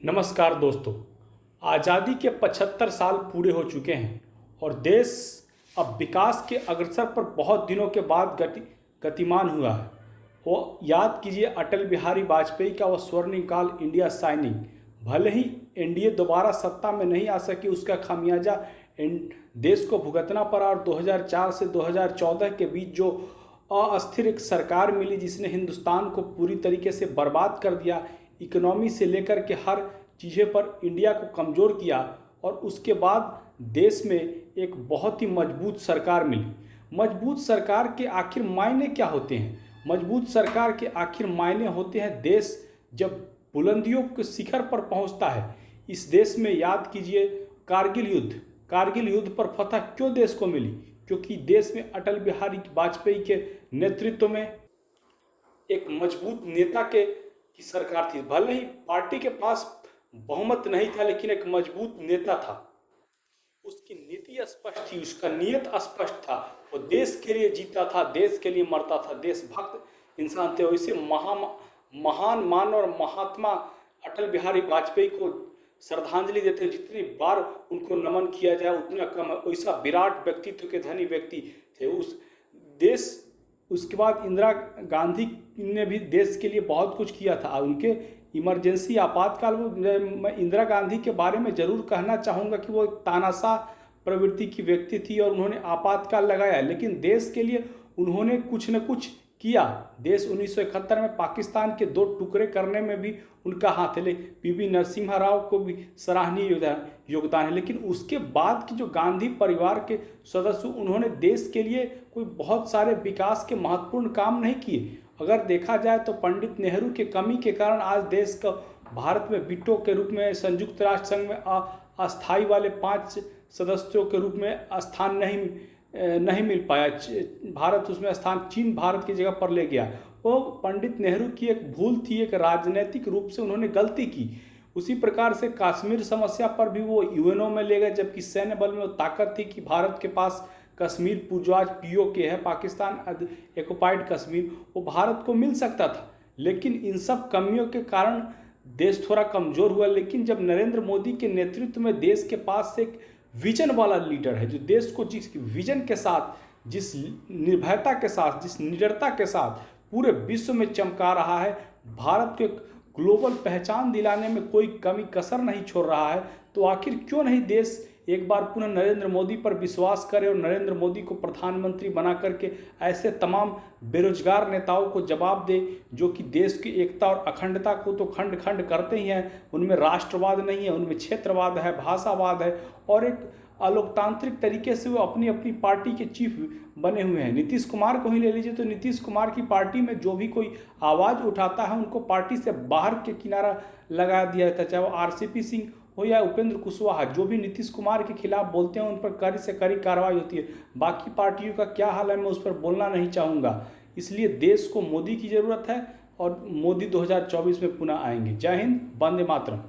नमस्कार दोस्तों। आज़ादी के 75 साल पूरे हो चुके हैं और देश अब विकास के अग्रसर पर बहुत दिनों के बाद गतिमान हुआ है। वो याद कीजिए अटल बिहारी वाजपेयी का वो स्वर्णिम काल, इंडिया शाइनिंग। भले ही एनडीए दोबारा सत्ता में नहीं आ सकी, उसका खामियाजा देश को भुगतना पड़ा और 2004 से 2014 के बीच जो अस्थिर एक सरकार मिली जिसने हिंदुस्तान को पूरी तरीके से बर्बाद कर दिया, इकोनॉमी से लेकर के हर चीज़ें पर इंडिया को कमज़ोर किया। और उसके बाद देश में एक बहुत ही मजबूत सरकार मिली। मजबूत सरकार के आखिर मायने क्या होते हैं? मजबूत सरकार के आखिर मायने होते हैं देश जब बुलंदियों के शिखर पर पहुंचता है। इस देश में याद कीजिए कारगिल युद्ध पर फतह क्यों देश को मिली? क्योंकि देश में अटल बिहारी वाजपेयी के नेतृत्व में एक मजबूत नेता की सरकार थी। भले ही पार्टी के पास बहुमत नहीं था, लेकिन एक मजबूत नेता था। उसकी नीति स्पष्ट थी, उसका नियत स्पष्ट था। वो देश के लिए जीता था, देश के लिए मरता था, देशभक्त इंसान थे। वैसे महान मान और महात्मा अटल बिहारी वाजपेयी को श्रद्धांजलि देते हैं। जितनी बार उनको नमन किया जाए उतना कम है। वैसा विराट व्यक्तित्व के धनी व्यक्ति थे उस देश। उसके बाद इंदिरा गांधी ने भी देश के लिए बहुत कुछ किया था। उनके इमरजेंसी आपातकाल में मैं इंदिरा गांधी के बारे में ज़रूर कहना चाहूँगा कि वो एक तानाशाह प्रवृत्ति की व्यक्ति थी और उन्होंने आपातकाल लगाया, लेकिन देश के लिए उन्होंने कुछ न कुछ किया। देश 1971 में पाकिस्तान के 2 टुकड़े करने में भी उनका हाथ है। पीवी नरसिम्हा राव को भी सराहनीय योगदान है। लेकिन उसके बाद की जो गांधी परिवार के सदस्य, उन्होंने देश के लिए कोई बहुत सारे विकास के महत्वपूर्ण काम नहीं किए। अगर देखा जाए तो पंडित नेहरू के कमी के कारण आज देश का भारत में वीटो के रूप में संयुक्त राष्ट्र संघ में अस्थायी वाले 5 सदस्यों के रूप में स्थान नहीं मिल पाया। भारत उसमें स्थान चीन भारत की जगह पर ले गया। वो पंडित नेहरू की एक भूल थी, एक राजनीतिक रूप से उन्होंने गलती की। उसी प्रकार से कश्मीर समस्या पर भी वो यूएनओ में ले गए, जबकि सैन्य बल में वो ताकत थी कि भारत के पास कश्मीर जो आज पीओके है, पाकिस्तान ऑक्युपाइड कश्मीर, वो भारत को मिल सकता था। लेकिन इन सब कमियों के कारण देश थोड़ा कमज़ोर हुआ। लेकिन जब नरेंद्र मोदी के नेतृत्व में देश के पास एक विजन वाला लीडर है, जो देश को जिस विजन के साथ, जिस निर्भयता के साथ, जिस निडरता के साथ पूरे विश्व में चमका रहा है, भारत को ग्लोबल पहचान दिलाने में कोई कमी कसर नहीं छोड़ रहा है, तो आखिर क्यों नहीं देश एक बार पुनः नरेंद्र मोदी पर विश्वास करे और नरेंद्र मोदी को प्रधानमंत्री बना करके ऐसे तमाम बेरोजगार नेताओं को जवाब दे जो कि देश की एकता और अखंडता को तो खंड खंड करते ही हैं। उनमें राष्ट्रवाद नहीं है, उनमें क्षेत्रवाद है, भाषावाद है और एक अलोकतांत्रिक तरीके से वो अपनी अपनी पार्टी के चीफ बने हुए हैं। नीतीश कुमार को ही ले लीजिए, तो नीतीश कुमार की पार्टी में जो भी कोई आवाज़ उठाता है उनको पार्टी से बाहर के किनारा लगा दिया जाता है। चाहे वो आरसीपी सिंह हो या उपेंद्र कुशवाहा, जो भी नीतीश कुमार के खिलाफ बोलते हैं उन पर कड़ी से कड़ी कार्रवाई होती है। बाकी पार्टियों का क्या हाल है मैं उस पर बोलना नहीं चाहूँगा। इसलिए देश को मोदी की ज़रूरत है और मोदी 2024 में पुनः आएंगे। जय हिंद, वंदे मातरम।